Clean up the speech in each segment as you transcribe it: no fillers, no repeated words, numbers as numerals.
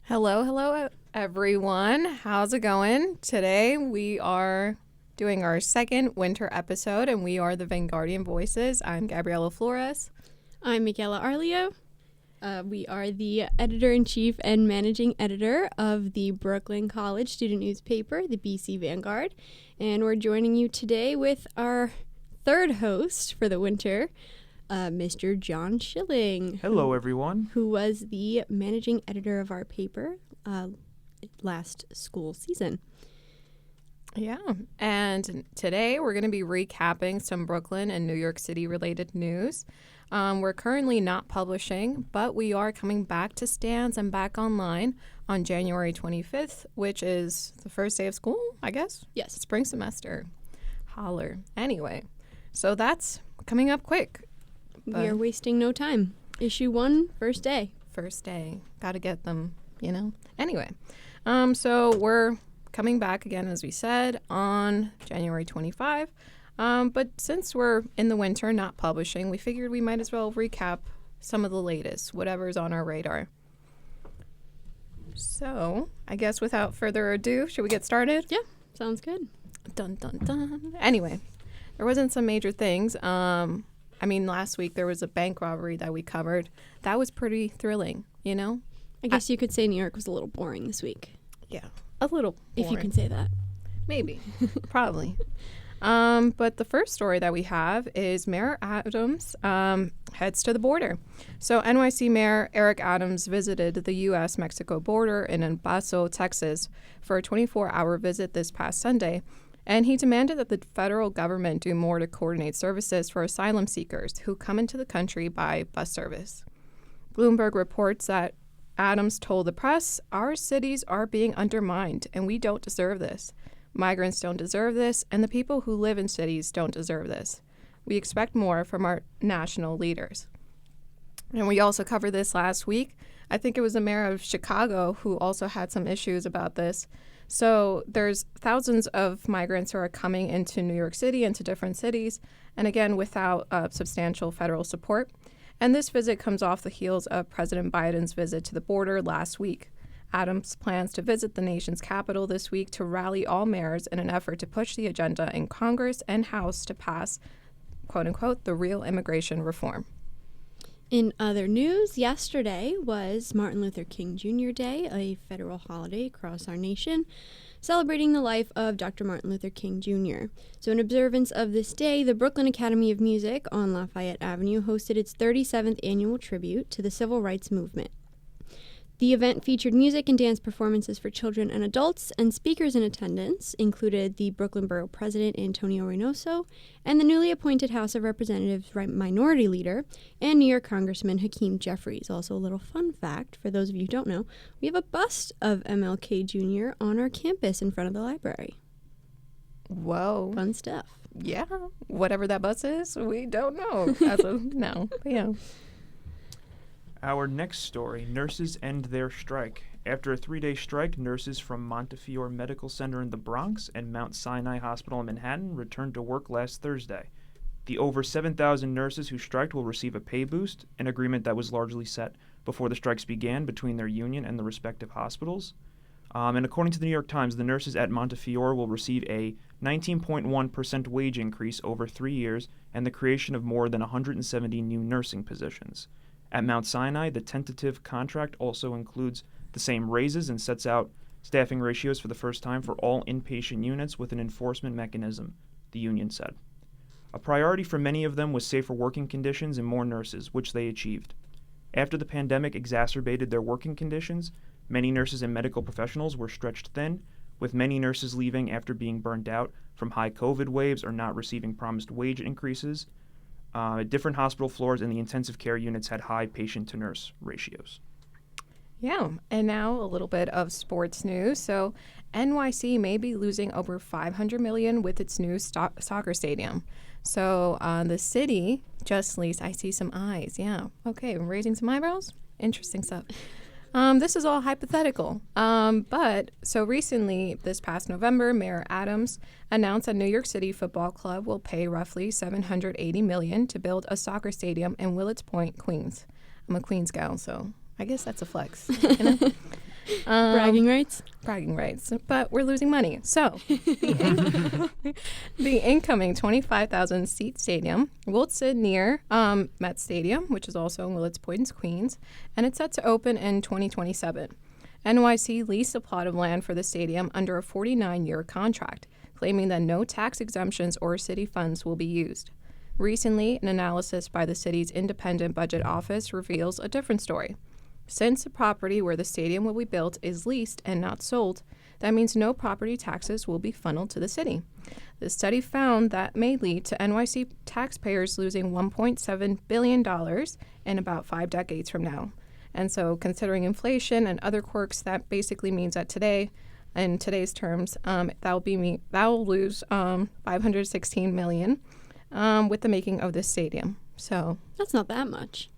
Hello, everyone. How's it going? Today we are doing our second winter episode, and we are the Vanguardian Voices. I'm Gabriela Flores. I'm Michela Arlia. We are the editor-in-chief and managing editor of the Brooklyn College student newspaper, the BC Vanguard, and we're joining you today with our third host for the winter, Mr. John Schilling. Hello, everyone. Who was the managing editor of our paper last school season. Yeah, and today we're going to be recapping some Brooklyn and New York City related news. We're currently not publishing, but we are coming back to stands and back online on January 25th, which is the first day of school, I guess? Yes. Spring semester. Holler. Anyway, so that's coming up quick. We are wasting no time. Issue 1, first day. First day. Got to get them, Anyway, so we're coming back again, as we said, on January 25. But since we're in the winter, not publishing, we figured we might as well recap some of the latest, whatever's on our radar. So I guess without further ado, should we get started? Yeah, sounds good. Dun, dun, dun. Anyway, there wasn't some major things. Last week there was a bank robbery that we covered. That was pretty thrilling, I guess you could say New York was a little boring this week. Yeah, a little boring. If you can say that. Maybe. Probably. But the first story that we have is Mayor Adams heads to the border. So NYC Mayor Eric Adams visited the U.S.-Mexico border in El Paso, Texas, for a 24-hour visit this past Sunday. And he demanded that the federal government do more to coordinate services for asylum seekers who come into the country by bus service. Bloomberg reports that Adams told the press, "Our cities are being undermined, and we don't deserve this. Migrants don't deserve this, and the people who live in cities don't deserve this. We expect more from our national leaders." And we also covered this last week. I think it was the mayor of Chicago who also had some issues about this. So there's thousands of migrants who are coming into New York City, into different cities, and again, without substantial federal support. And this visit comes off the heels of President Biden's visit to the border last week. Adams plans to visit the nation's capital this week to rally all mayors in an effort to push the agenda in Congress and House to pass, quote-unquote, the real immigration reform. In other news, yesterday was Martin Luther King Jr. Day, a federal holiday across our nation, celebrating the life of Dr. Martin Luther King Jr. So in observance of this day, the Brooklyn Academy of Music on Lafayette Avenue hosted its 37th annual tribute to the civil rights movement. The event featured music and dance performances for children and adults, and speakers in attendance included the Brooklyn Borough President Antonio Reynoso and the newly appointed House of Representatives Minority Leader and New York Congressman Hakeem Jeffries. Also, a little fun fact, for those of you who don't know, we have a bust of MLK Jr. on our campus in front of the library. Whoa. Fun stuff. Yeah. Whatever that bus is, we don't know as of now. But yeah. Our next story, nurses end their strike. After a 3-day strike, nurses from Montefiore Medical Center in the Bronx and Mount Sinai Hospital in Manhattan returned to work last Thursday. The over 7,000 nurses who striked will receive a pay boost, an agreement that was largely set before the strikes began between their union and the respective hospitals. And according to the New York Times, the nurses at Montefiore will receive a 19.1% wage increase over 3 years and the creation of more than 170 new nursing positions. At Mount Sinai, the tentative contract also includes the same raises and sets out staffing ratios for the first time for all inpatient units with an enforcement mechanism, the union said. A priority for many of them was safer working conditions and more nurses, which they achieved. After the pandemic exacerbated their working conditions, many nurses and medical professionals were stretched thin, with many nurses leaving after being burned out from high COVID waves or not receiving promised wage increases. Different hospital floors and the intensive care units had high patient-to-nurse ratios. Yeah, and now a little bit of sports news. So NYC may be losing over $500 million with its new soccer stadium. So the city just leased, I see some eyes, yeah. Okay, raising some eyebrows? Interesting stuff. This is all hypothetical. But so recently, this past November, Mayor Adams announced that New York City Football Club will pay roughly $780 million to build a soccer stadium in Willets Point, Queens. I'm a Queens gal, so I guess that's a flex. Bragging rights. Bragging rights, but we're losing money. So, the incoming 25,000-seat stadium will sit near Met Stadium, which is also in Willets Point, Queens, and it's set to open in 2027. NYC leased a plot of land for the stadium under a 49-year contract, claiming that no tax exemptions or city funds will be used. Recently, an analysis by the city's independent budget office reveals a different story. Since the property where the stadium will be built is leased and not sold, that means no property taxes will be funneled to the city. The study found that may lead to NYC taxpayers losing $1.7 billion in about 5 decades from now. And so considering inflation and other quirks, that basically means that today, in today's terms, that will lose $516 million with the making of this stadium. So That's not that much.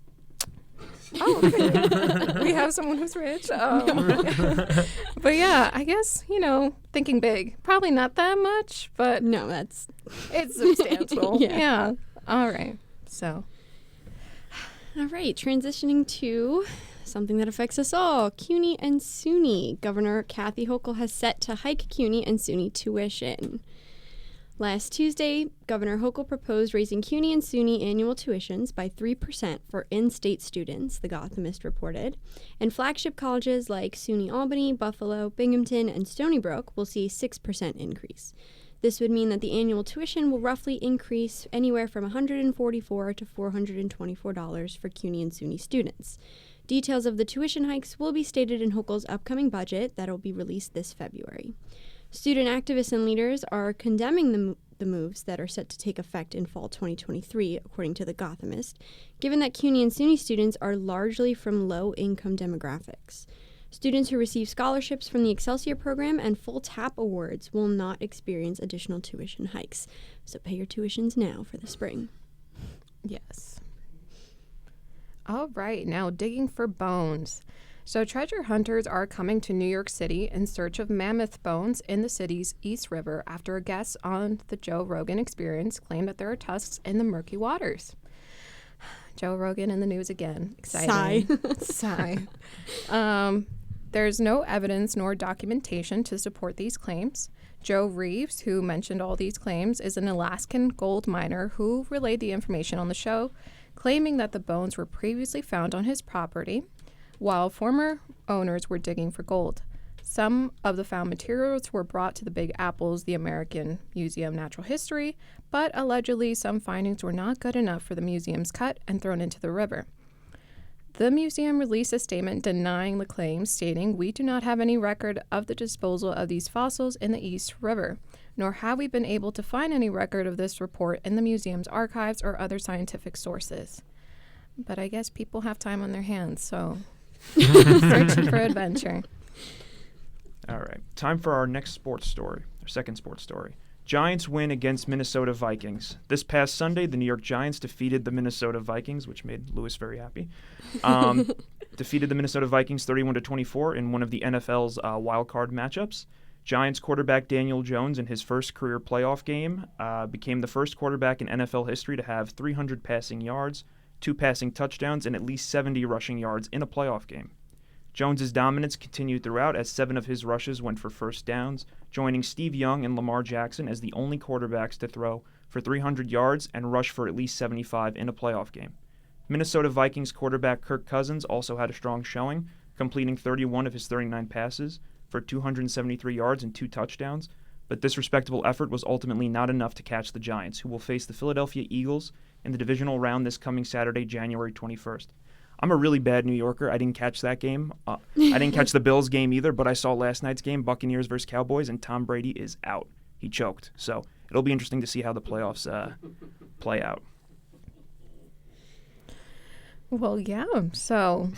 Oh, okay. We have someone who's rich. But yeah, I guess, thinking big. Probably not that much, but No, it's substantial. Yeah. Yeah. All right. So. All right, transitioning to something that affects us all, CUNY and SUNY. Governor Kathy Hochul has set to hike CUNY and SUNY tuition. Last Tuesday, Governor Hochul proposed raising CUNY and SUNY annual tuitions by 3% for in-state students, The Gothamist reported, and flagship colleges like SUNY Albany, Buffalo, Binghamton, and Stony Brook will see a 6% increase. This would mean that the annual tuition will roughly increase anywhere from $144 to $424 for CUNY and SUNY students. Details of the tuition hikes will be stated in Hochul's upcoming budget that will be released this February. Student activists and leaders are condemning the moves that are set to take effect in fall 2023, according to The Gothamist, given that CUNY and SUNY students are largely from low-income demographics. Students who receive scholarships from the Excelsior program and full TAP awards will not experience additional tuition hikes. So pay your tuitions now for the spring. Yes. All right, now digging for bones. So treasure hunters are coming to New York City in search of mammoth bones in the city's East River after a guest on the Joe Rogan Experience claimed that there are tusks in the murky waters. Joe Rogan in the news again. Exciting. Sigh. There's no evidence nor documentation to support these claims. Joe Reeves, who mentioned all these claims, is an Alaskan gold miner who relayed the information on the show, claiming that the bones were previously found on his property while former owners were digging for gold. Some of the found materials were brought to the Big Apple's The American Museum Natural History, but allegedly some findings were not good enough for the museum's cut and thrown into the river. The museum released a statement denying the claims, stating, "We do not have any record of the disposal of these fossils in the East River, nor have we been able to find any record of this report in the museum's archives or other scientific sources." But I guess people have time on their hands, so searching for adventure. All right. Time for our next sports story, our second sports story. Giants win against Minnesota Vikings. This past Sunday, the New York Giants defeated the Minnesota Vikings, which made Luis very happy. Defeated the Minnesota Vikings 31-24 in one of the NFL's wild card matchups. Giants quarterback Daniel Jones, in his first career playoff game, became the first quarterback in NFL history to have 300 passing yards, 2 passing touchdowns, and at least 70 rushing yards in a playoff game. Jones's dominance continued throughout as 7 of his rushes went for first downs, joining Steve Young and Lamar Jackson as the only quarterbacks to throw for 300 yards and rush for at least 75 in a playoff game. Minnesota Vikings quarterback Kirk Cousins also had a strong showing, completing 31 of his 39 passes for 273 yards and 2 touchdowns, but this respectable effort was ultimately not enough to catch the Giants, who will face the Philadelphia Eagles in the divisional round this coming Saturday, January 21st. I'm a really bad New Yorker. I didn't catch that game. I didn't catch the Bills game either, but I saw last night's game, Buccaneers versus Cowboys, and Tom Brady is out. He choked. So it'll be interesting to see how the playoffs play out. Well, yeah. So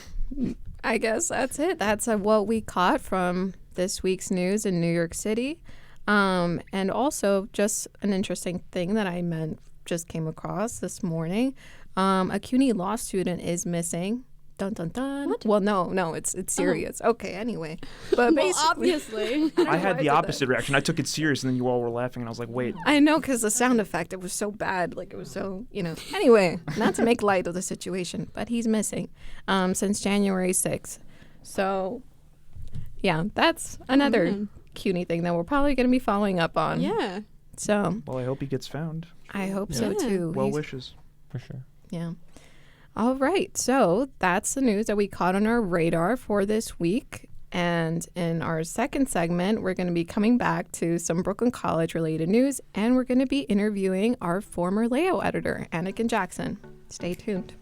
I guess that's it. That's what we caught from this week's news in New York City. And also just an interesting thing that I just came across this morning. A CUNY law student is missing. Dun dun dun. What? Well, no, it's serious. Oh. Okay, anyway. But Well, basically, obviously. I had the opposite reaction. I took it serious, and then you all were laughing, and I was like, wait. I know, because the sound effect, it was so bad. Like, it was so, Anyway, not to make light of the situation, but he's missing since January 6th. So yeah, that's another man. cutie thing that we're probably going to be following up on. Yeah. So Well, I hope he gets found. I hope so Yeah. too. Well He's- wishes. For sure. Yeah. All right. So that's the news that we caught on our radar for this week. And in our second segment, we're going to be coming back to some Brooklyn College related news, and we're going to be interviewing our former layout editor, Anakin Jackson. Stay tuned.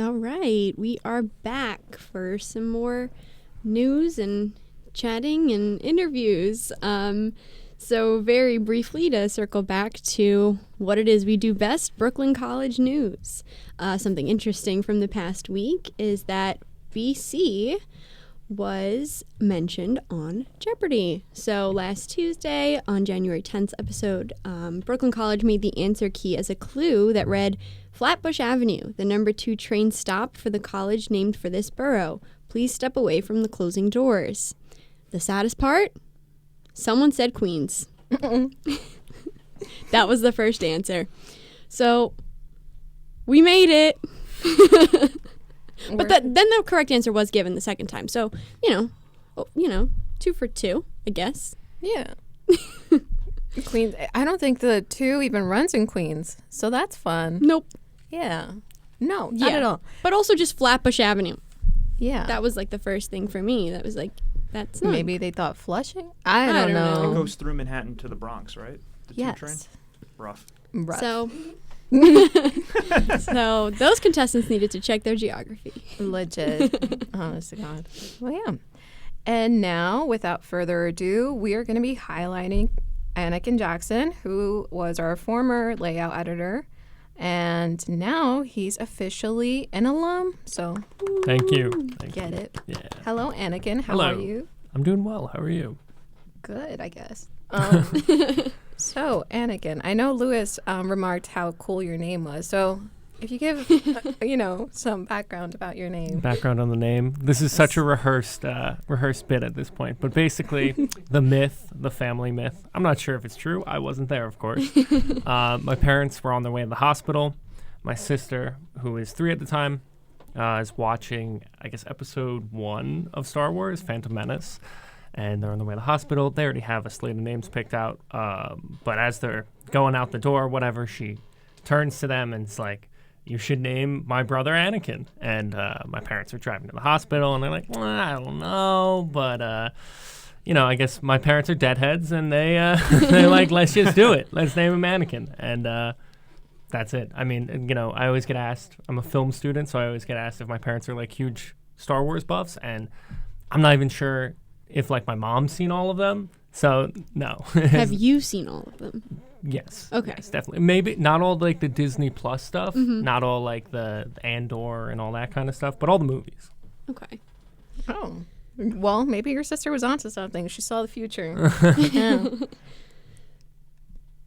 All right, we are back for some more news and chatting and interviews. So very briefly, to circle back to what it is we do best, Brooklyn College news. Something interesting from the past week is that BC was mentioned on Jeopardy! So last Tuesday, on January 10th episode, Brooklyn College made the answer key as a clue that read, Flatbush Avenue, the number 2 train stop for the college named for this borough. Please step away from the closing doors. The saddest part? Someone said Queens. That was the first answer. So, we made it. But then the correct answer was given the second time. So, 2 for 2, I guess. Yeah. Queens. I don't think the 2 even runs in Queens, so that's fun. Nope. Yeah. No, not at all. But also just Flatbush Avenue. Yeah. That was like the first thing for me. That was like, that's not. Maybe they thought Flushing? I don't It know. goes through Manhattan to the Bronx, right? The 2 train? Yes. Rough. Rough. So, so those contestants needed to check their geography. Legit. Honest to God. Well, yeah. And now, without further ado, we are going to be highlighting Anakin Jackson, who was our former layout editor. And now he's officially an alum. So Thank you. Thank get you. it. Yeah. Hello, Anakin. How Hello. are you? I'm doing well. How are you? Good, I guess. So, Anakin, I know Luis remarked how cool your name was. So, if you give, some background about your name. Background on the name. This is such a rehearsed bit at this point. But basically, the family myth. I'm not sure if it's true. I wasn't there, of course. My parents were on their way to the hospital. My sister, who is 3 at the time, is watching, I guess, episode 1 of Star Wars, Phantom Menace. And they're on the way to the hospital. They already have a slate of names picked out. But as they're going out the door, whatever, she turns to them and is like, you should name my brother Anakin. And my parents are driving to the hospital, and they're like, well, I don't know. But, I guess my parents are deadheads, and they're like, let's just do it. Let's name him Anakin. And that's it. I mean, I always get asked, I'm a film student, so I always get asked if my parents are, like, huge Star Wars buffs. And I'm not even sure if, like, my mom's seen all of them. So, no. Have you seen all of them? Yes. Okay. Yes, definitely. Maybe not all like the Disney Plus stuff, Mm-hmm. not all like the Andor and all that kind of stuff, but all the movies. Okay. Oh. Well, maybe your sister was onto something. She saw the future. Yeah.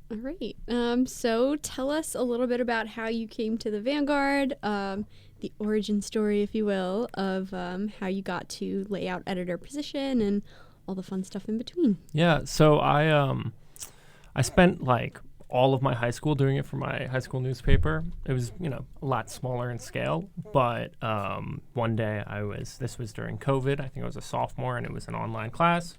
All right. So tell us a little bit about how you came to the Vanguard, the origin story, if you will, of how you got to layout editor position and all the fun stuff in between. Yeah. So I spent like all of my high school doing it for my high school newspaper. It was, a lot smaller in scale, but one day this was during COVID. I think I was a sophomore and it was an online class.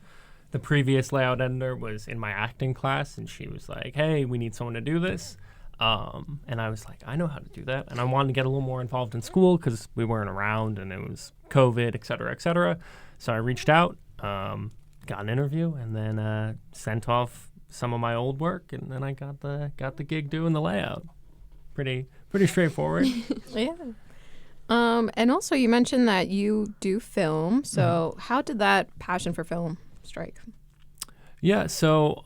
The previous layout editor was in my acting class, and she was like, hey, we need someone to do this. And I was like, I know how to do that. And I wanted to get a little more involved in school because we weren't around and it was COVID, et cetera, et cetera. So I reached out, got an interview, and then sent off some of my old work, and then I got the gig doing the layout. Pretty straightforward. Yeah. And also you mentioned that you do film. So how did that passion for film strike? Yeah, so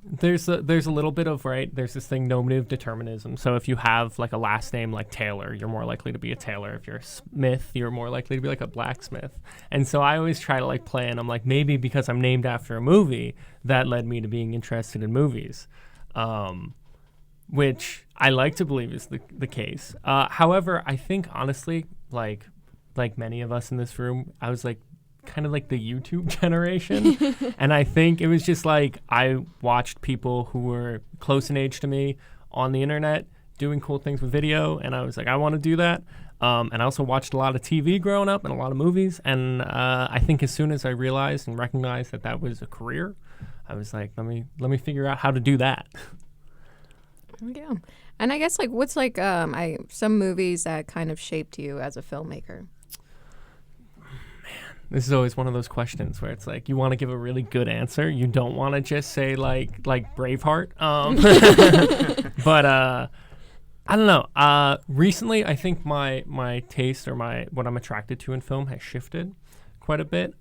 there's a little bit of, there's this thing, nominative determinism. So if you have like a last name like Taylor, you're more likely to be a Taylor. If you're a Smith, you're more likely to be like a blacksmith. And so I always try to like play, and I'm like, maybe because I'm named after a movie, that led me to being interested in movies, which I like to believe is the case. However, I think honestly, like many of us in this room, I was like, kind of like the YouTube generation. And I think it was just like I watched people who were close in age to me on the internet doing cool things with video, and I was like, I want to do that. And I also watched a lot of TV growing up and a lot of movies, and I think as soon as I realized and recognized that was a career, I was like, let me figure out how to do that. Yeah. And I guess like what's like some movies that kind of shaped you as a filmmaker? This is always one of those questions where it's like you want to give a really good answer. You don't want to just say like Braveheart. But I don't know. Recently, I think my taste or what I'm attracted to in film has shifted quite a bit.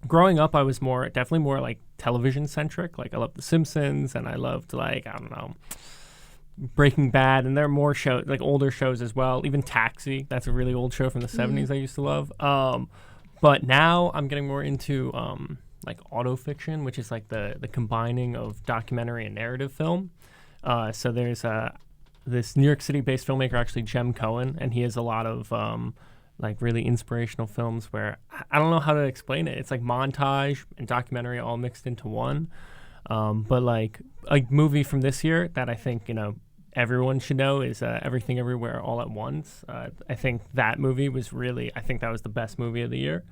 Growing up, I was definitely more like television centric. Like I loved The Simpsons, and I loved like, I don't know, Breaking Bad, and there are more shows, like older shows as well. Even Taxi, that's a really old show from the 70s I used to love. But now I'm getting more into like autofiction, which is like the combining of documentary and narrative film. So there's this New York City-based filmmaker, actually Jem Cohen, and he has a lot of like really inspirational films where I don't know how to explain it. It's like montage and documentary all mixed into one. But like a movie from this year that I think, everyone should know is Everything Everywhere All at Once. I think that movie was I think that was the best movie of the year.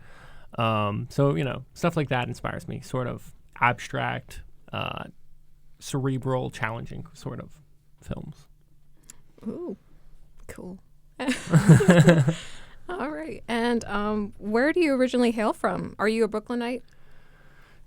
So, stuff like that inspires me, sort of abstract, cerebral, challenging sort of films. Ooh, cool. All right. And where do you originally hail from? Are you a Brooklynite?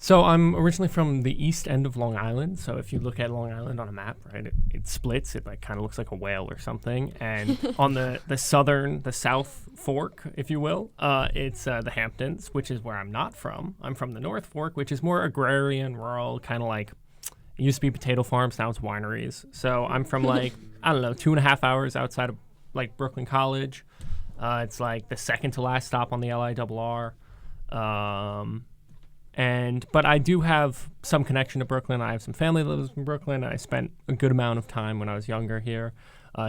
So I'm originally from the east end of Long Island. So if you look at Long Island on a map, right, it splits. It like kind of looks like a whale or something. And on the South Fork, if you will, it's the Hamptons, which is where I'm not from. I'm from the North Fork, which is more agrarian, rural, kind of like, it used to be potato farms, now it's wineries. So I'm from like, I don't know, 2.5 hours outside of like Brooklyn College. It's like the second to last stop on the LIRR. But I do have some connection to Brooklyn. I have some family that lives in Brooklyn. I spent a good amount of time when I was younger here.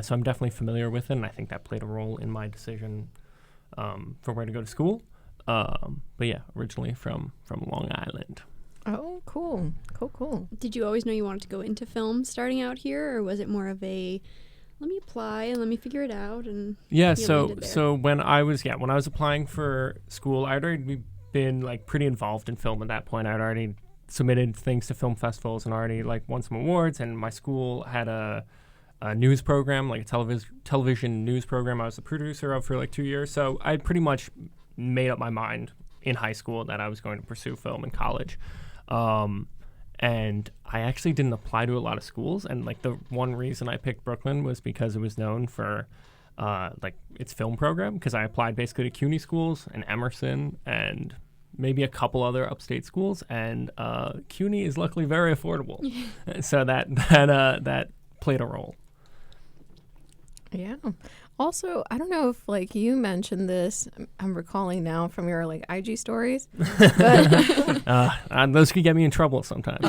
So I'm definitely familiar with it, and I think that played a role in my decision for where to go to school. But yeah, originally from Long Island. Oh, cool. Cool. Did you always know you wanted to go into film starting out here, or was it more of a let me apply and let me figure it out? And yeah, so when I was applying for school, I'd already been like pretty involved in film at that point. I'd already submitted things to film festivals and already like won some awards, and my school had a news program, like a television news program I was the producer of for like 2 years. So I pretty much made up my mind in high school that I was going to pursue film in college. And I actually didn't apply to a lot of schools, and like the one reason I picked Brooklyn was because it was known for like its film program, because I applied basically to CUNY schools and Emerson and maybe a couple other upstate schools, and CUNY is luckily very affordable. So that played a role. Yeah. Also, I don't know if like you mentioned this, I'm recalling now from your like IG stories. But those could get me in trouble sometimes.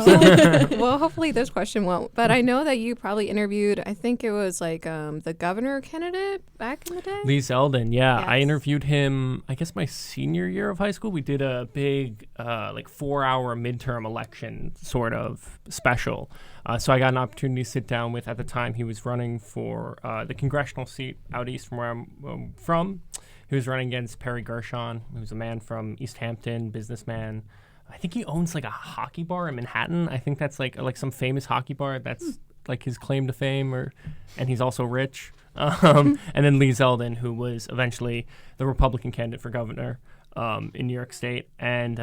Well, hopefully this question won't. But I know that you probably interviewed, I think it was like the governor candidate back in the day. Lee Zeldin, yeah. Yes. I interviewed him, I guess my senior year of high school. We did a big like 4-hour midterm election sort of special. So I got an opportunity to sit down with, at the time, he was running for the congressional seat out east from where I'm from. He was running against Perry Gershon, who was a man from East Hampton, businessman. I think he owns like a hockey bar in Manhattan. I think that's like some famous hockey bar. That's like his claim to fame, and he's also rich. And then Lee Zeldin, who was eventually the Republican candidate for governor in New York State. And,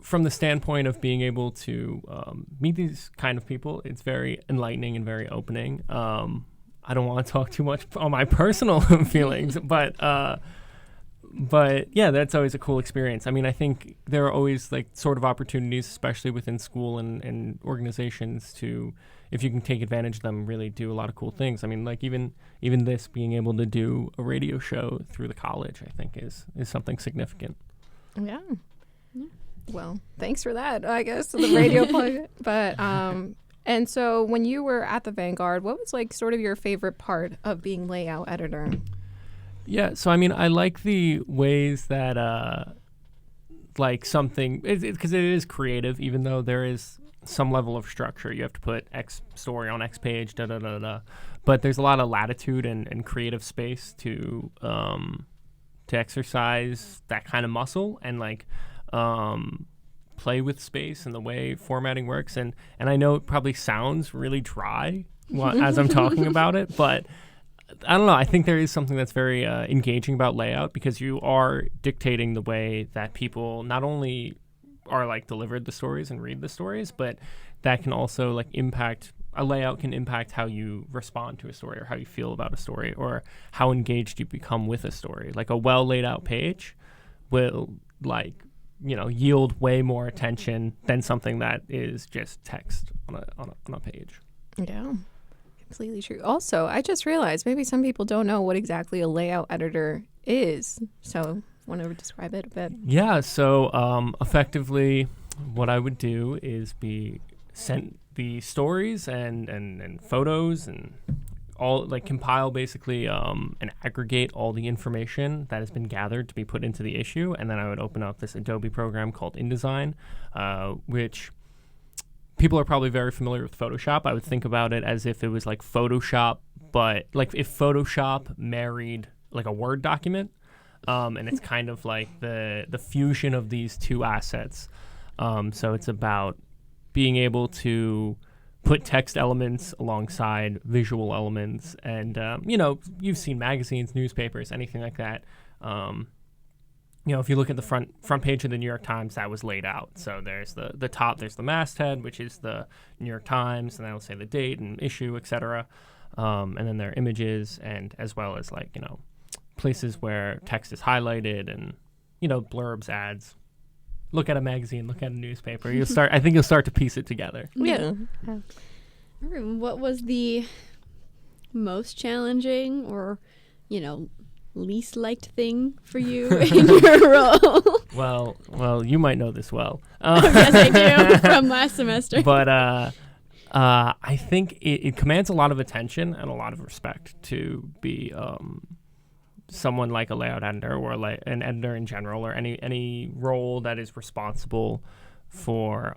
from the standpoint of being able to meet these kind of people, it's very enlightening and very opening. I don't want to talk too much on my personal feelings, but yeah, that's always a cool experience. I mean, I think there are always like sort of opportunities, especially within school and organizations, to, if you can take advantage of them, really do a lot of cool things. I mean, like even this, being able to do a radio show through the college, I think is something significant. Yeah. Well, thanks for that, I guess, the radio plug. But, and so when you were at the Vanguard, what was like sort of your favorite part of being layout editor? Yeah, so I mean, I like the ways that, like something, because it is creative, even though there is some level of structure. You have to put X story on X page, da-da-da-da. But there's a lot of latitude and creative space to exercise that kind of muscle and like, play with space and the way formatting works. And I know it probably sounds really dry as I'm talking about it, but I don't know. I think there is something that's very engaging about layout, because you are dictating the way that people not only are like delivered the stories and read the stories, but that can also like impact, a layout can impact how you respond to a story or how you feel about a story or how engaged you become with a story. Like a well laid out page will like, yield way more attention than something that is just text on a page. Yeah, completely true. Also, I just realized maybe some people don't know what exactly a layout editor is. So, want to describe it a bit? Yeah. So, effectively, what I would do is be sent the stories and photos and all, like compile basically and aggregate all the information that has been gathered to be put into the issue, and then I would open up this Adobe program called InDesign, which people are probably very familiar with Photoshop. I would think about it as if it was like Photoshop, but like if Photoshop married like a Word document, and it's kind of like the fusion of these two assets. So it's about being able to put text elements alongside visual elements, and you've seen magazines, newspapers, anything like that. If you look at the front page of the New York Times, that was laid out. So there's the top, there's the masthead, which is the New York Times, and that'll say the date and issue, etc. And then there are images, and as well as like places where text is highlighted and blurbs, ads. Look at a magazine, look at a newspaper. I think you'll start to piece it together. Yeah. What was the most challenging or, least liked thing for you in your role? Well, you might know this well. Yes, I do, from last semester. But I think it commands a lot of attention and a lot of respect to be someone like a layout editor or like an editor in general, or any role that is responsible for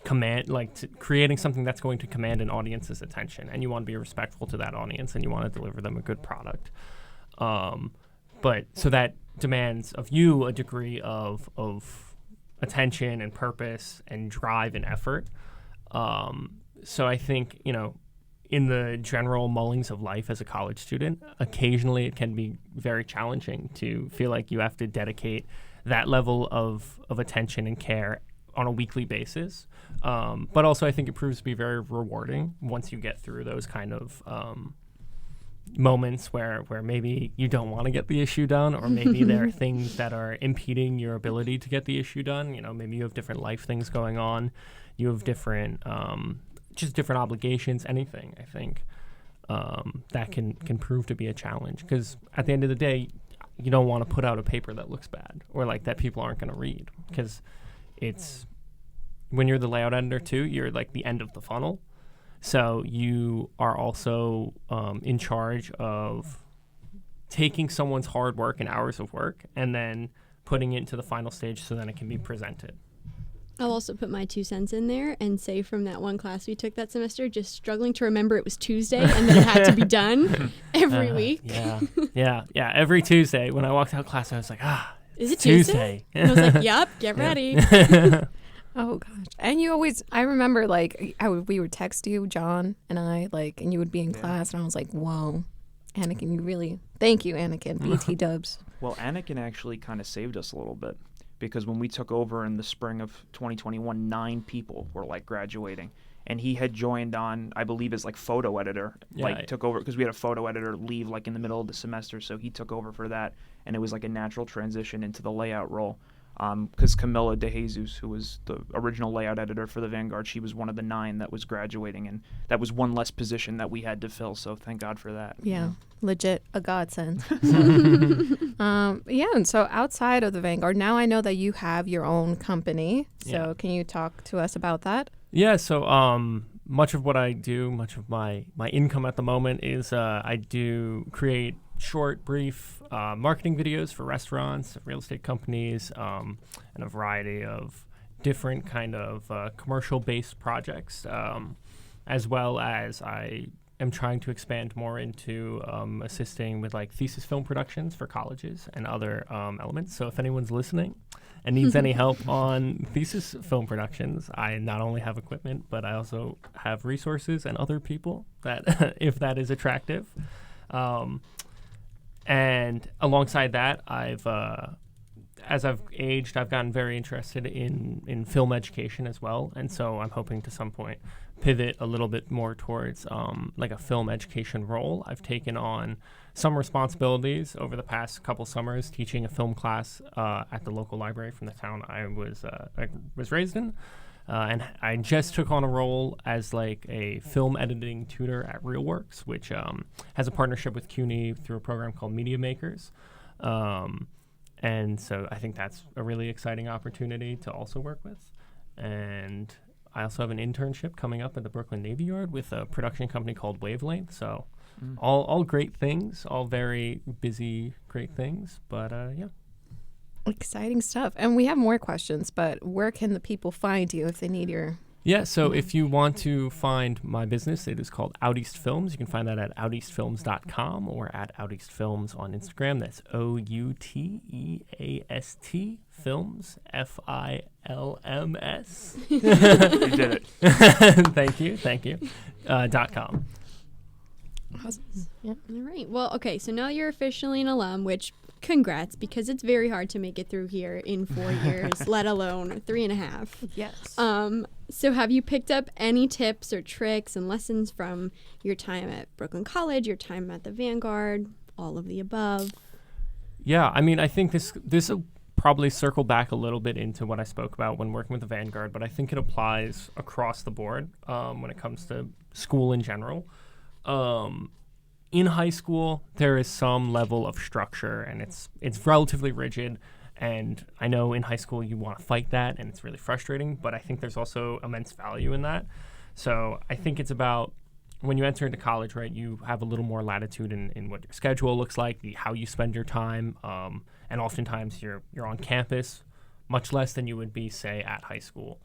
creating something that's going to command an audience's attention, and you want to be respectful to that audience and you want to deliver them a good product. But so that demands of you a degree of attention and purpose and drive and effort. So I think, in the general mullings of life as a college student, occasionally it can be very challenging to feel like you have to dedicate that level of attention and care on a weekly basis. But also I think it proves to be very rewarding once you get through those kind of moments where maybe you don't want to get the issue done, or maybe there are things that are impeding your ability to get the issue done. You know, maybe you have different life things going on. You have different, just different obligations, anything, I think, that can prove to be a challenge. Because at the end of the day, you don't want to put out a paper that looks bad or like that people aren't going to read. Because it's, when you're the layout editor too, you're like the end of the funnel. So you are also in charge of taking someone's hard work and hours of work and then putting it into the final stage so then it can be presented. I'll also put my 2 cents in there and say from that one class we took that semester, just struggling to remember it was Tuesday and that it had to be done every week. Yeah. Every Tuesday when I walked out of class, I was like, is it Tuesday? And I was like, yep, get ready. Oh gosh. And you always, I remember like we would text you, John and I, like, and you would be in class and I was like, whoa, Anakin, you really, thank you, Anakin, BT dubs. Well, Anakin actually kind of saved us a little bit, because when we took over in the spring of 2021, 9 people were like graduating. And he had joined on, I believe, as like photo editor, took over, because we had a photo editor leave like in the middle of the semester. So he took over for that. And it was like a natural transition into the layout role. Because Camila De Jesus, who was the original layout editor for the Vanguard, she was one of the 9 that was graduating, and that was one less position that we had to fill. So thank God for that. Yeah, legit a godsend. And so outside of the Vanguard, now I know that you have your own company. So can you talk to us about that? Yeah. So much of what I do, much of my income at the moment is I do create short, brief marketing videos for restaurants, real estate companies, and a variety of different kind of commercial-based projects, as well as I am trying to expand more into assisting with like thesis film productions for colleges and other elements. So if anyone's listening and needs any help on thesis film productions, I not only have equipment, but I also have resources and other people that, if that is attractive. And alongside that, as I've aged, I've gotten very interested in film education as well. And so I'm hoping to some point pivot a little bit more towards like a film education role. I've taken on some responsibilities over the past couple summers, teaching a film class at the local library from the town I was raised in. And I just took on a role as like a film editing tutor at RealWorks, which has a partnership with CUNY through a program called Media Makers. And so I think that's a really exciting opportunity to also work with. And I also have an internship coming up at the Brooklyn Navy Yard with a production company called Wavelength. So all great things, all very busy, great things. But yeah. Exciting stuff. And we have more questions, but where can the people find you if they need your... Yeah, so if you want to find my business, it is called Outeast Films. You can find that at outeastfilms.com or at Outeast Films on Instagram. That's OUTEAST Films, FILMS. You did it. Thank you. .com. Awesome. All right. Well, okay, so now you're officially an alum, which congrats, because it's very hard to make it through here in 4 years, let alone 3.5. Yes. So have you picked up any tips or tricks and lessons from your time at Brooklyn College, your time at the Vanguard, all of the above? Yeah, I mean, I think this will probably circle back a little bit into what I spoke about when working with the Vanguard, but I think it applies across the board when it comes to school in general. In high school, there is some level of structure, and it's relatively rigid. And I know in high school you want to fight that, and it's really frustrating. But I think there's also immense value in that. So I think it's about when you enter into college, right? You have a little more latitude in what your schedule looks like, how you spend your time, and oftentimes you're on campus much less than you would be, say, at high school,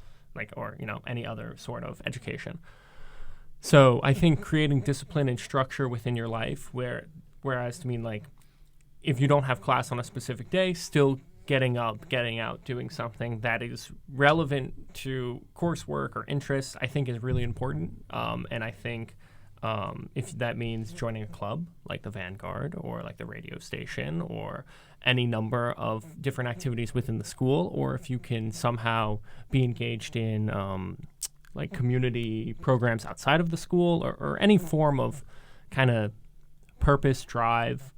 or any other sort of education. So I think creating discipline and structure within your life, whereas to me, if you don't have class on a specific day, still getting up, getting out, doing something that is relevant to coursework or interests, I think is really important. And I think if that means joining a club like the Vanguard or like the radio station or any number of different activities within the school, or if you can somehow be engaged in community programs outside of the school or any form of kind of purpose, drive.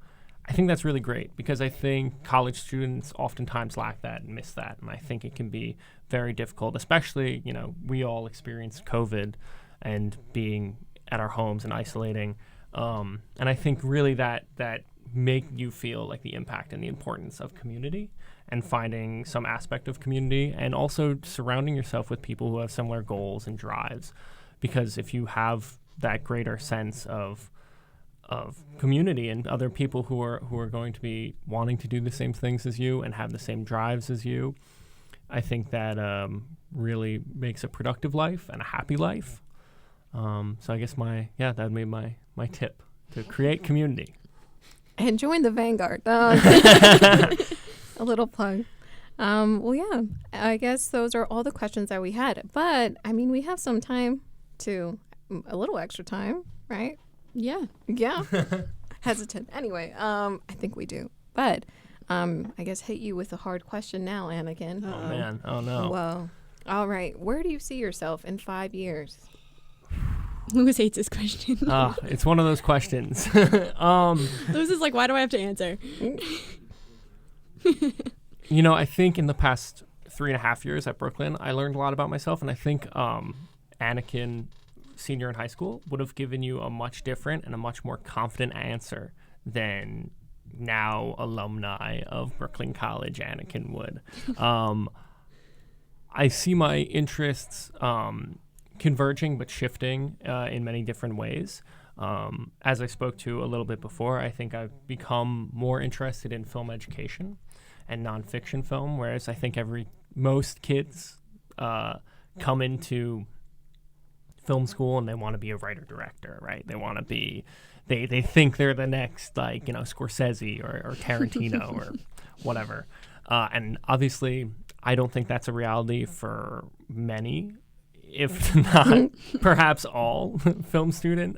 I think that's really great because I think college students oftentimes lack that and miss that. And I think it can be very difficult, especially, we all experienced COVID and being at our homes and isolating. And I think really that make you feel like the impact and the importance of community and finding some aspect of community and also surrounding yourself with people who have similar goals and drives. Because if you have that greater sense of community and other people who are going to be wanting to do the same things as you and have the same drives as you, I think that really makes a productive life and a happy life. So I guess that would be my tip, to create community. And join the Vanguard. A little plug. I guess those are all the questions that we had. But, we have some time a little extra time, right? Yeah. Yeah. Hesitant. Anyway, I think we do. But I guess hit you with a hard question now, Anakin. Oh, man. Oh, no. Well, all right. Where do you see yourself in 5 years? Luis hates this question. It's one of those questions. Luis is like, why do I have to answer? I think in the past 3.5 years at Brooklyn, I learned a lot about myself. And I think Anakin, senior in high school, would have given you a much different and a much more confident answer than now alumni of Brooklyn College Anakin would. I see my interests converging but shifting in many different ways. As I spoke to a little bit before, I think I've become more interested in film education and nonfiction film, whereas I think most kids come into film school and they want to be a writer-director, right? They want to be, they think they're the next, Scorsese or Tarantino or whatever. And obviously, I don't think that's a reality for many, if not perhaps all film students.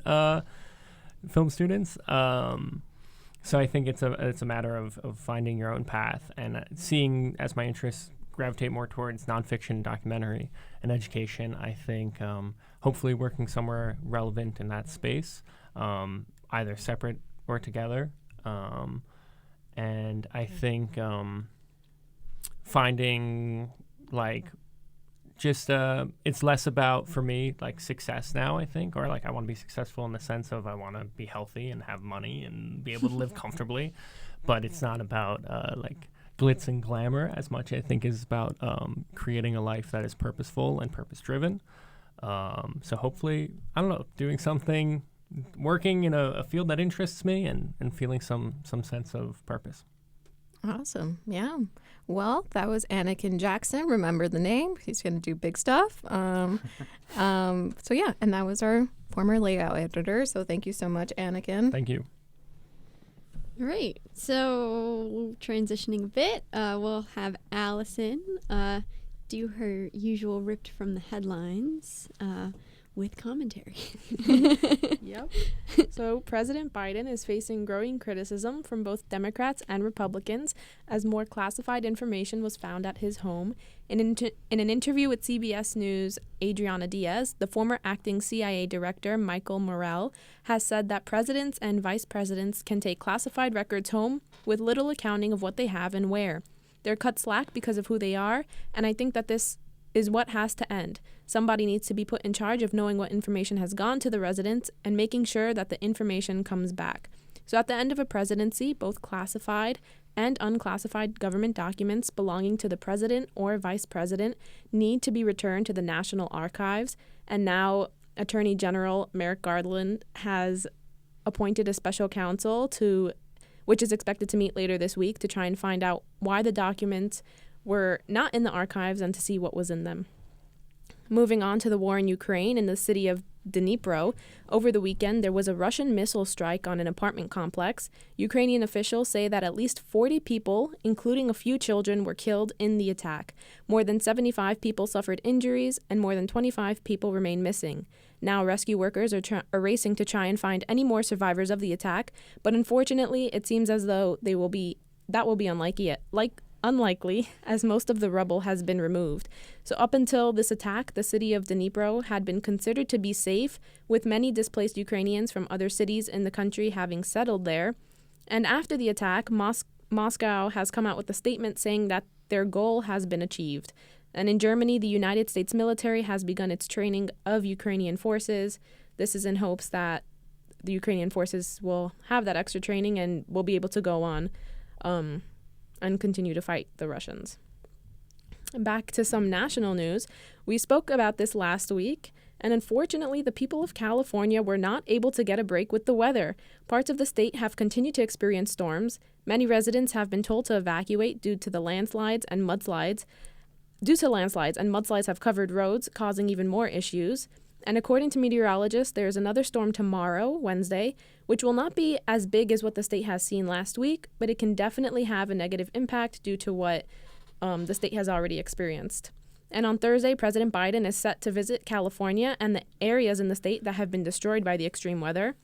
So I think it's a matter of finding your own path and seeing, as my interests gravitate more towards nonfiction, documentary, and education. I think hopefully working somewhere relevant in that space, either separate or together. And I think finding it's less about, for me, success now, I think, or I want to be successful in the sense of I want to be healthy and have money and be able to live comfortably, but it's not about glitz and glamour as much. I think is about creating a life that is purposeful and purpose-driven. So hopefully, I don't know, doing something, working in a field that interests me and feeling some sense of purpose. Awesome. Yeah. Well, that was Anakin Jackson. Remember the name. He's going to do big stuff. And that was our former layout editor. So thank you so much, Anakin. Thank you. All right. So transitioning a bit, we'll have Allison do her usual ripped from the headlines with commentary. Yep. So President Biden is facing growing criticism from both Democrats and Republicans as more classified information was found at his home. In an interview with CBS News' Adriana Diaz, the former acting CIA director Michael Morrell has said that presidents and vice presidents can take classified records home with little accounting of what they have and where. They're cut slack because of who they are, and I think that this is what has to end. Somebody needs to be put in charge of knowing what information has gone to the residents and making sure that the information comes back. So at the end of a presidency, both classified and unclassified government documents belonging to the president or vice president need to be returned to the National Archives. And now Attorney General Merrick Garland has appointed a special counsel which is expected to meet later this week to try and find out why the documents were not in the archives and to see what was in them. Moving on to the war in Ukraine, in the city of Dnipro, over the weekend there was a Russian missile strike on an apartment complex. Ukrainian officials say that at least 40 people, including a few children, were killed in the attack. More than 75 people suffered injuries, and more than 25 people remain missing. Now rescue workers are racing to try and find any more survivors of the attack, but unfortunately it seems as though that will be unlikely, as most of the rubble has been removed. So up until this attack, the city of Dnipro had been considered to be safe, with many displaced Ukrainians from other cities in the country having settled there. And after the attack, Moscow has come out with a statement saying that their goal has been achieved. And in Germany, the United States military has begun its training of Ukrainian forces. This is in hopes that the Ukrainian forces will have that extra training and will be able to go on and continue to fight the Russians. Back to some national news. We spoke about this last week, and unfortunately, the people of California were not able to get a break with the weather. Parts of the state have continued to experience storms. Many residents have been told to evacuate due to landslides, and mudslides have covered roads, causing even more issues. And according to meteorologists, there is another storm tomorrow, Wednesday, which will not be as big as what the state has seen last week, but it can definitely have a negative impact due to what the state has already experienced. And on Thursday, President Biden is set to visit California and the areas in the state that have been destroyed by the extreme weather.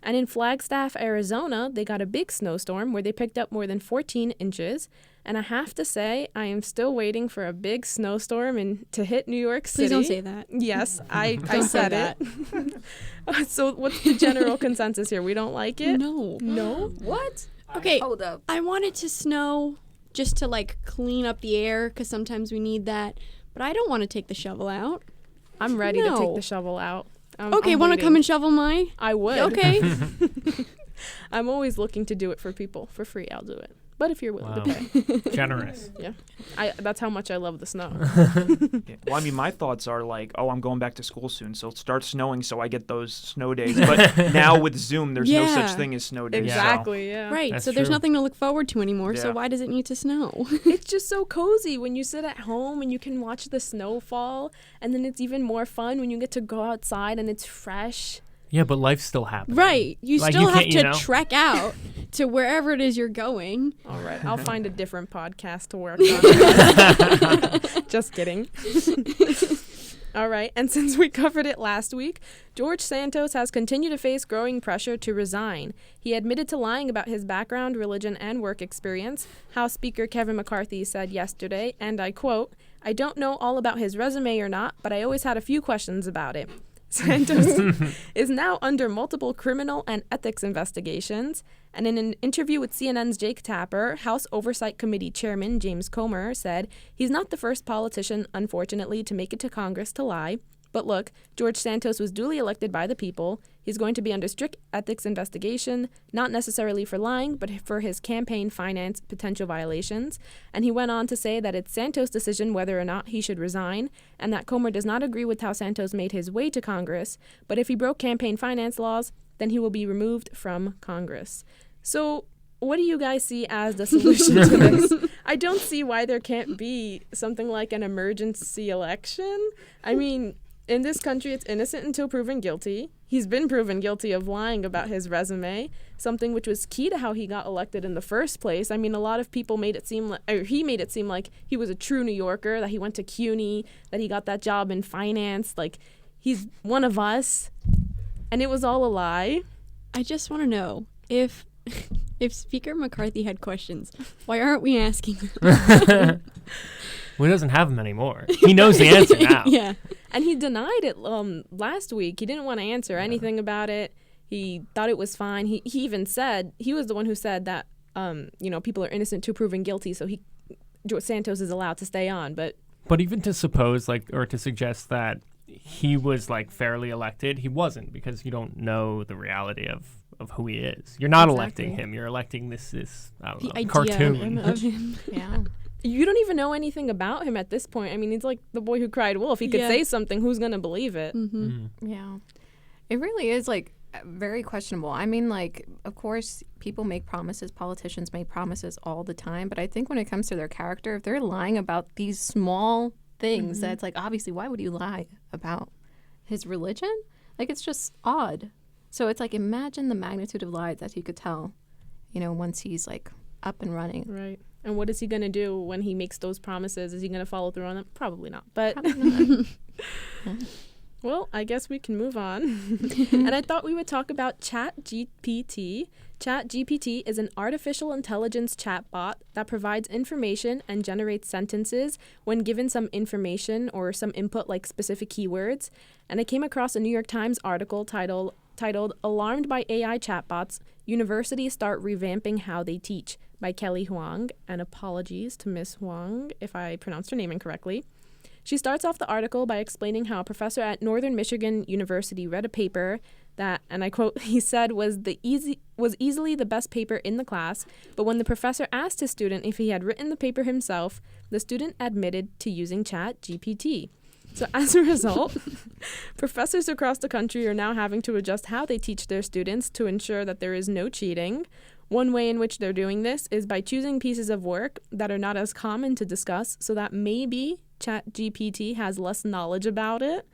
And in Flagstaff, Arizona, they got a big snowstorm where they picked up more than 14 inches. And I have to say, I am still waiting for a big snowstorm to hit New York City. Please don't say that. Yes, I said it. So what's the general consensus here? We don't like it? No. No? What? Okay, Hold up. I want it to snow just to, clean up the air, because sometimes we need that. But I don't want to take the shovel out. I'm ready to take No. the shovel out. Okay, I'm want to waiting. come and shovel my? I would. Okay. I'm always looking to do it for people. For free, I'll do it. But if you're willing Wow. to pay. Generous. That's how much I love the snow. Yeah. Well, I mean, my thoughts are like, oh, I'm going back to school soon, so it starts snowing, so I get those snow days. But now with Zoom, there's no Yeah. such thing as snow days. Exactly, yeah. Right, That's so there's true. nothing to look forward to anymore, so Yeah. why does it need to snow? It's just so cozy when you sit at home and you can watch the snow fall, and then it's even more fun when you get to go outside and it's fresh. Yeah, but life's still happening. Right, you Like, still you have can't, to you know? trek out to wherever it is you're going. All right, I'll find a different podcast to work on. Just kidding. All right, and since we covered it last week, George Santos has continued to face growing pressure to resign. He admitted to lying about his background, religion, and work experience. House Speaker Kevin McCarthy said yesterday, and I quote, "I don't know all about his resume or not, but I always had a few questions about it." Santos is now under multiple criminal and ethics investigations. And in an interview with CNN's Jake Tapper, House Oversight Committee Chairman James Comer said he's not the first politician, unfortunately, to make it to Congress to lie. But look, George Santos was duly elected by the people. He's going to be under strict ethics investigation, not necessarily for lying, but for his campaign finance potential violations. And he went on to say that it's Santos' decision whether or not he should resign, and that Comer does not agree with how Santos made his way to Congress. But if he broke campaign finance laws, then he will be removed from Congress. So what do you guys see as the solution to this? I don't see why there can't be something like an emergency election. I mean, in this country, it's innocent until proven guilty. He's been proven guilty of lying about his resume, something which was key to how he got elected in the first place. I mean, a lot of people made it seem like, or he made it seem like he was a true New Yorker, that he went to CUNY, that he got that job in finance, like he's one of us, and it was all a lie. I just want to know if Speaker McCarthy had questions, why aren't we asking them? Well, he doesn't have them anymore. He knows the answer now. Yeah. And he denied it last week. He didn't want to answer anything about it. He thought it was fine. He even said, he was the one who said that, people are innocent to proven guilty, so George Santos is allowed to stay on. But even to suppose, or to suggest that he was, fairly elected, he wasn't, because you don't know the reality of who he is. You're not electing him. You're electing this I don't The know, idea cartoon. of him. Yeah. you don't even know anything about him at this point. I mean, he's like the boy who cried wolf. He could say something. Who's going to believe it? Mm-hmm. Yeah. It really is very questionable. I mean, of course, people make promises. Politicians make promises all the time. But I think when it comes to their character, if they're lying about these small things, that's obviously, why would you lie about his religion? It's just odd. So it's imagine the magnitude of lies that he could tell, once he's up and running. Right. And what is he going to do when he makes those promises? Is he going to follow through on them? Probably not. But Probably not. Well, I guess we can move on. And I thought we would talk about ChatGPT. ChatGPT is an artificial intelligence chatbot that provides information and generates sentences when given some information or some input like specific keywords. And I came across a New York Times article titled Alarmed by AI Chatbots, Universities Start Revamping How They Teach by Kelly Huang. And apologies to Miss Huang if I pronounced her name incorrectly. She starts off the article by explaining how a professor at Northern Michigan University read a paper that, and I quote, he said was easily the best paper in the class, but when the professor asked his student if he had written the paper himself, the student admitted to using ChatGPT. So as a result, professors across the country are now having to adjust how they teach their students to ensure that there is no cheating. One way in which they're doing this is by choosing pieces of work that are not as common to discuss so that maybe ChatGPT has less knowledge about it.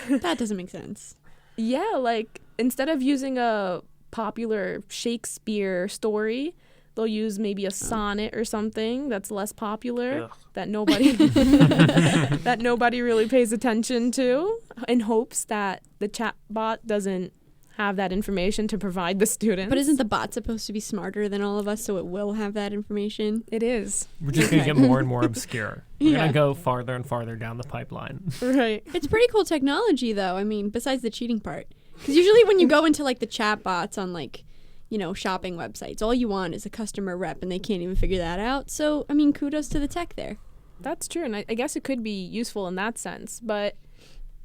That doesn't make sense. Yeah, like instead of using a popular Shakespeare story, they'll use maybe a sonnet or something that's less popular that nobody that nobody really pays attention to, in hopes that the chatbot doesn't have that information to provide the students. But isn't the bot supposed to be smarter than all of us, so it will have that information? It is. We're just going to get more and more obscure. We're going to go farther and farther down the pipeline. Right. It's pretty cool technology, though. I mean, besides the cheating part. Because usually when you go into, like, the chat bots on, like, you know, shopping websites, all you want is a customer rep, and they can't even figure that out. So, I mean, kudos to the tech there. That's true, and I guess it could be useful in that sense, but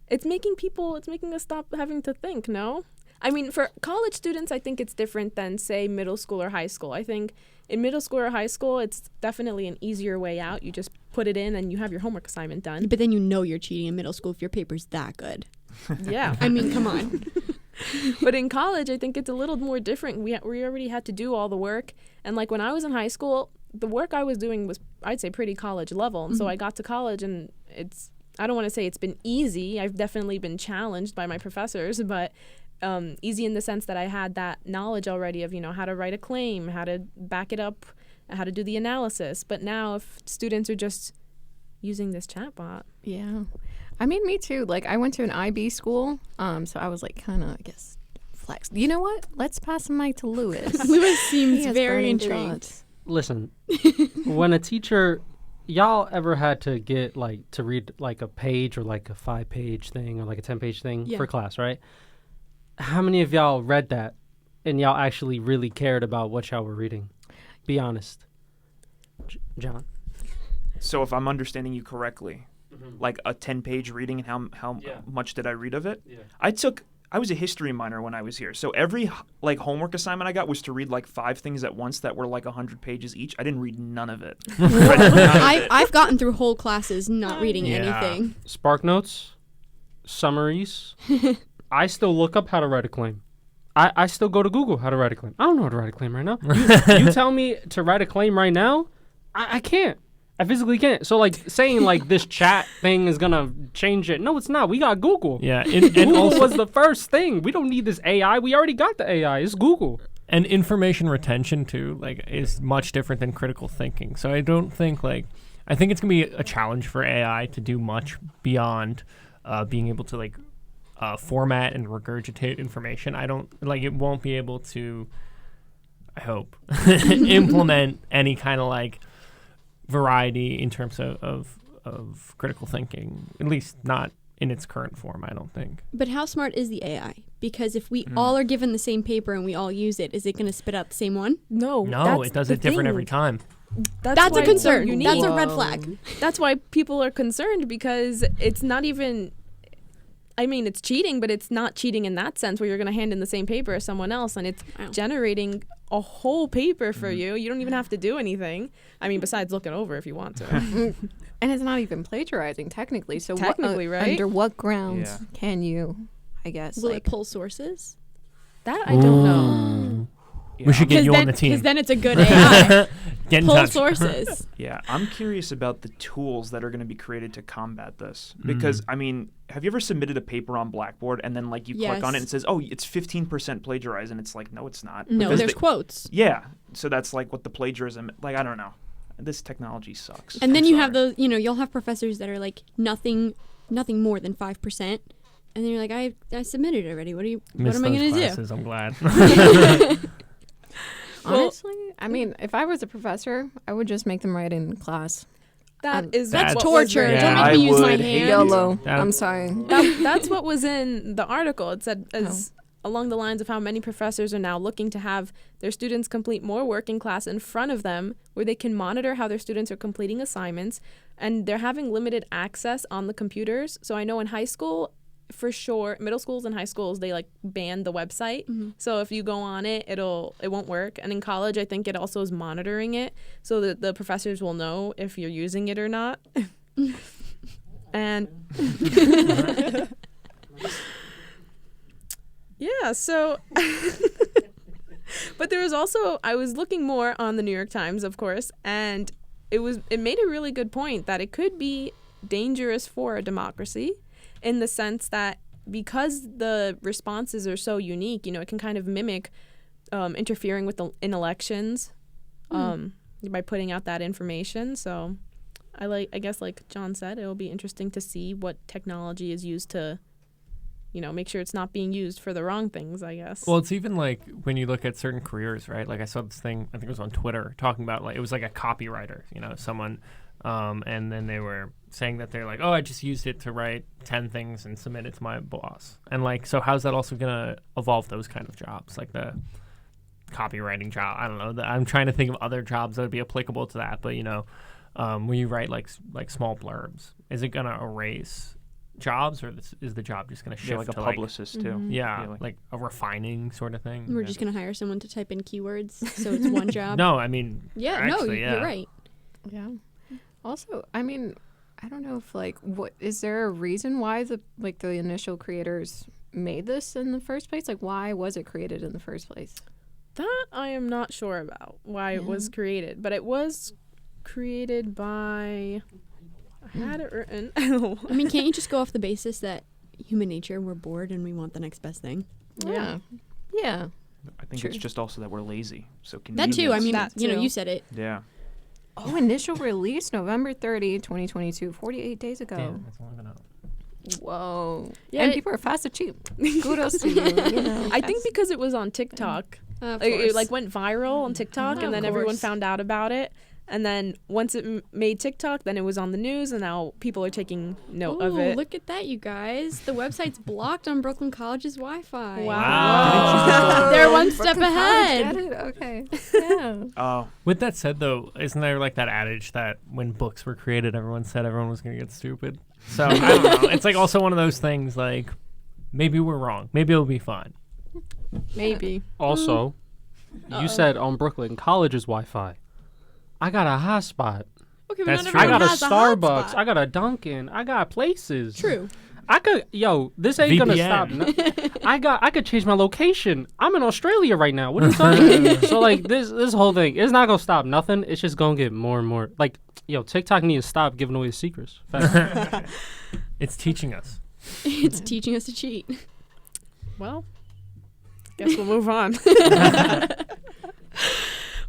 it's making us stop having to think, no? I mean, for college students, I think it's different than, say, middle school or high school. I think in middle school or high school, it's definitely an easier way out. You just put it in and you have your homework assignment done. But then you know you're cheating in middle school if your paper's that good. Yeah. I mean, come on. But in college, I think it's a little more different. We already had to do all the work. And like when I was in high school, the work I was doing was, I'd say, pretty college level. And so I got to college and I don't want to say it's been easy. I've definitely been challenged by my professors, but easy in the sense that I had that knowledge already of, you know, how to write a claim, how to back it up, how to do the analysis. But now if students are just using this chatbot. Yeah. I mean, me too. Like, I went to an IB school, so I was like kind of, I guess, flex. You know what? Let's pass the mic to Luis. Luis seems He has very burning intrigued. thoughts. Listen, when a teacher, y'all ever had to get, like, to read, like, a page or, like, a 5-page thing or, like, a 10-page thing for class, right? How many of y'all read that and y'all actually really cared about what y'all were reading? Be honest. John? So if I'm understanding you correctly, like a 10-page reading and how much did I read of it? Yeah. I was a history minor when I was here. So every like homework assignment I got was to read like 5 things at once that were like 100 pages each. I didn't read none of it. I've gotten through whole classes not reading anything. Spark notes, summaries. I still look up how to write a claim. I still go to Google how to write a claim. I don't know how to write a claim right now. You tell me to write a claim right now, I can't. I physically can't. So, like, saying, like, this chat thing is going to change it. No, it's not. We got Google. Yeah. Google also was the first thing. We don't need this AI. We already got the AI. It's Google. And information retention, too, like, is much different than critical thinking. So I don't think, like, I think it's going to be a challenge for AI to do much beyond being able to, like, format and regurgitate information. It won't be able to, I hope, implement any kind of, like, variety in terms of critical thinking, at least not in its current form, I don't think. But how smart is the AI? Because if we all are given the same paper and we all use it, is it going to spit out the same one? No, it does it different every time. That's a concern. So That's a red flag. That's why people are concerned, because it's not even, I mean, it's cheating, but it's not cheating in that sense where you're going to hand in the same paper as someone else, and it's generating a whole paper for you. You don't even have to do anything. I mean, besides looking over if you want to. And it's not even plagiarizing, technically. So technically, right? Under what grounds can you, I guess, will it pull sources? That I don't know. Yeah. We should get you on the team. Because then it's a good AI. Get in pull touch. sources. Yeah, I'm curious about the tools that are going to be created to combat this. Because, I mean, have you ever submitted a paper on Blackboard and then, like, you click on it and it says, oh, it's 15% plagiarized, and it's like, no, it's not. No, Because there's quotes. Yeah, so that's, like, what the plagiarism, like, I don't know. This technology sucks. And then you have those, you'll have professors that are like nothing more than 5%. and then you're like, I submitted it already. What Missed am I those going to do? classes, I'm glad. Honestly, I mean, if I was a professor, I would just make them write in class. That's That's torture. Yeah. Don't I make me use my would hate hands. YOLO. That- I'm sorry. That's what was in the article. It said along the lines of how many professors are now looking to have their students complete more work in class in front of them, where they can monitor how their students are completing assignments, and they're having limited access on the computers. So I know in high school, for sure, middle schools and high schools, they like banned the website. So if you go on it, it won't work. And in college, I think it also is monitoring it so that the professors will know if you're using it or not. And yeah, so but there was also, I was looking more on the New York Times, of course, and it made a really good point that it could be dangerous for a democracy, in the sense that because the responses are so unique, it can kind of mimic interfering in elections by putting out that information. So I guess like John said, it will be interesting to see what technology is used to, make sure it's not being used for the wrong things, I guess. Well, it's even like when you look at certain careers, right? Like I saw this thing, I think it was on Twitter, talking about like, it was like a copywriter, someone, and then they were saying that they're like, oh, I just used it to write 10 things and submit it to my boss. And like, so how's that also going to evolve those kind of jobs? Like the copywriting job, I don't know. I'm trying to think of other jobs that would be applicable to that. But, when you write like small blurbs, is it going to erase jobs, or is the job just going to shift like a to publicist too. Yeah, like a refining sort of thing. We're just going to hire someone to type in keywords, so it's one job. No, I mean, actually, you're right. Yeah. Also, I mean, I don't know if is there a reason why the initial creators made this in the first place? Like, why was it created in the first place? That I am not sure about why it was created, but it was created by, I had it written. I mean, can't you just go off the basis that human nature, we're bored and we want the next best thing? Yeah. I think True. it's just also that we're lazy. So That convenience. too. I mean, That too. you said it. Yeah. Oh, initial release November 30, 2022, 48 days ago. damn, that's long enough. Whoa. Yeah, And it- people are fast and cheap. Kudos to you. I think because it was on TikTok. Of It course. went viral on TikTok, Of and then everyone course. found out about it. And then once it made TikTok, then it was on the news, and now people are taking note of Ooh, it. look at that, you guys. The website's blocked on Brooklyn College's Wi-Fi. Wow. They're one step Brooklyn College, ahead. get it? Okay. Yeah. Oh, With that said, though, isn't there like that adage that when books were created, everyone said everyone was going to get stupid? So I don't know. It's like also one of those things like maybe we're wrong. Maybe it'll be fine. Maybe. Also, you said on Brooklyn College's Wi-Fi. I got a hotspot. Okay, but That's not true. I everyone got a has Starbucks. hotspot. I got a Dunkin'. I got places. True. I could, this ain't gonna stop. VPN. I could change my location. I'm in Australia right now. What are you talking about? So like this whole thing, it's not gonna stop nothing. It's just gonna get more and more. Like, TikTok needs to stop giving away the secrets. Fact. It's teaching us. It's teaching us to cheat. Well, guess we'll move on.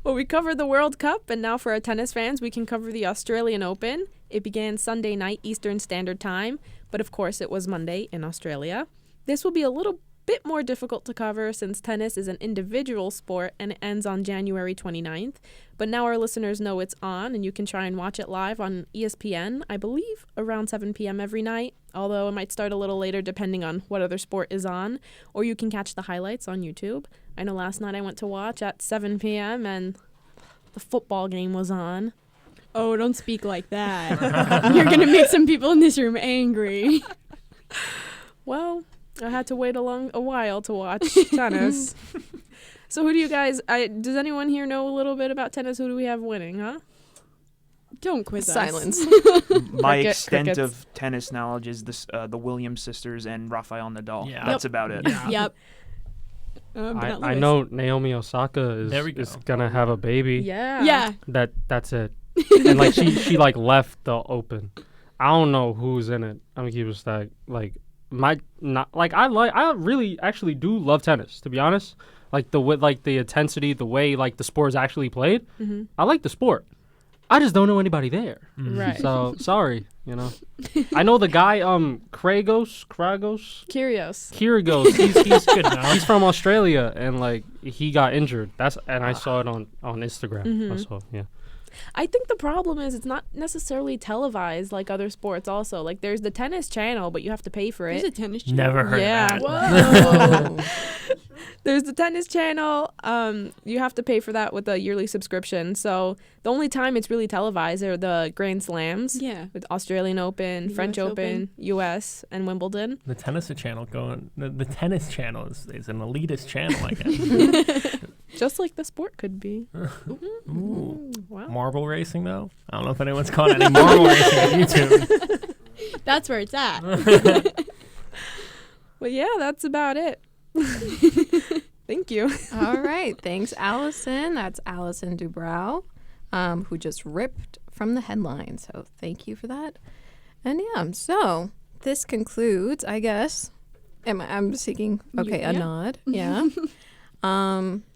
Well, we covered the World Cup, and now for our tennis fans, we can cover the Australian Open. It began Sunday night Eastern Standard Time, but of course it was Monday in Australia. This will be a little bit more difficult to cover since tennis is an individual sport and it ends on January 29th. But now our listeners know it's on, and you can try and watch it live on ESPN, I believe, around 7 p.m. every night, although it might start a little later depending on what other sport is on, or you can catch the highlights on YouTube. I know last night I went to watch at 7 p.m. and the football game was on. Oh, don't speak like that. You're going to make some people in this room angry. Well, I had to wait a while to watch tennis. So who do you guys, does anyone here know a little bit about tennis? Who do we have winning, huh? Don't quiz us. Silence. my Cricket, extent crickets. of tennis knowledge is the Williams sisters and Rafael Nadal. Yeah. That's about it. Yeah. Yep. But not I Lewis. know Naomi Osaka There we is go. gonna have a baby. Yeah. Yeah. That's it. And like she like left the Open. I don't know who's in it. I'm gonna keep it stack. Like I really actually do love tennis, to be honest. Like the intensity, the way like the sport is actually played. Mm-hmm. I like the sport. I just don't know anybody there. Right. So sorry, you know. I know the guy, Kyrgios. He's Good enough. He's from Australia, and like he got injured. I saw it on Instagram. Mhm. So yeah. I think the problem is it's not necessarily televised like other sports also. Like there's the tennis channel, but you have to pay for There's it. a tennis channel. Never heard Yeah. of that. Whoa. There's the tennis channel. You have to pay for that with a yearly subscription. So the only time it's really televised are the Grand Slams. Yeah. With Australian Open, The French US Open, US, and Wimbledon. The tennis channel the tennis channel is an elitist channel, I guess. Just like the sport could be. Ooh. Wow. Marble racing, though? I don't know if anyone's caught any marble racing on YouTube. That's where it's at. Well, yeah, that's about it. Thank you. All right. Thanks, Allison. That's Allison Dubrow, who just ripped from the headline. So thank you for that. And yeah, so this concludes, I guess. I'm seeking, okay, Yeah. a nod. Yeah.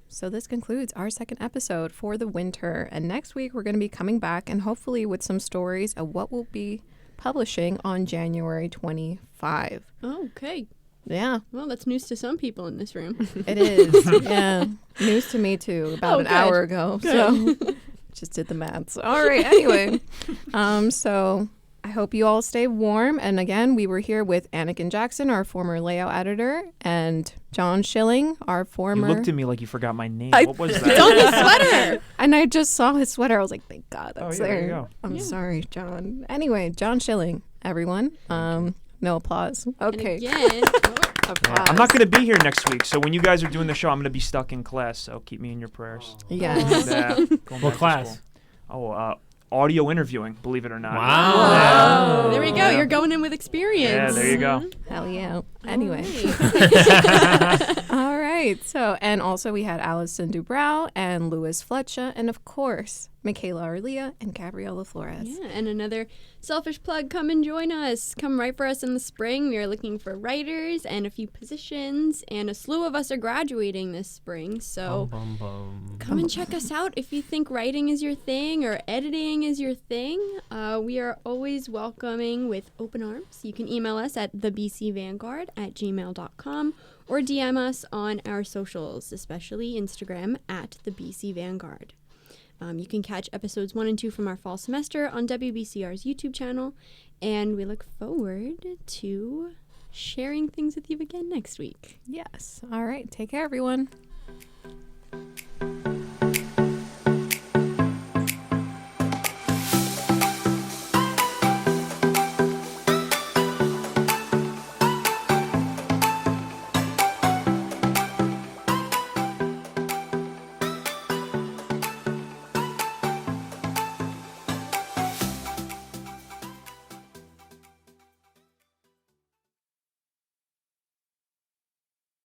So this concludes our second episode for the winter. And next week, we're going to be coming back and hopefully with some stories of what we'll be publishing on January 25. Okay. Yeah, Well, that's news to some people in this room. it is. Yeah. News to me, too, about an good. hour ago. So just did the maths. All right. Anyway, so I hope you all stay warm. And again, we were here with Anakin Jackson, our former layout editor, and John Schilling, our You former. looked at me like you forgot my name. I- What was It's on that? the sweater. And I just saw his sweater. I was like, thank God that's yeah, there there. you go. I'm Yeah. sorry, John. Anyway, John Schilling, everyone. No applause. Okay. And again, Yeah, I'm not going to be here next week, so when you guys are doing the show, I'm going to be stuck in class, so keep me in your prayers. Yes. Yeah, going back What to class? school. audio interviewing, believe it or not. Wow. there we go. Yeah. You're going in with experience. Yeah, there you go. Hell yeah. Anyway. Alright. All right. So, and also we had Allison Dubrow and Luis Flecha, and of course, Michela, Arlia, and Gabriela Flores. Yeah, and another selfish plug, come and join us. Come write for us in the spring. We are looking for writers and a few positions, and a slew of us are graduating this spring. So Bum, bum, bum. come and check us out if you think writing is your thing or editing is your thing. We are always welcoming with open arms. You can email us at thebcvanguard@gmail.com or DM us on our socials, especially Instagram at thebcvanguard. You can catch episodes 1 and 2 from our fall semester on WBCR's YouTube channel, and we look forward to sharing things with you again next week. Yes. All right. Take care, everyone.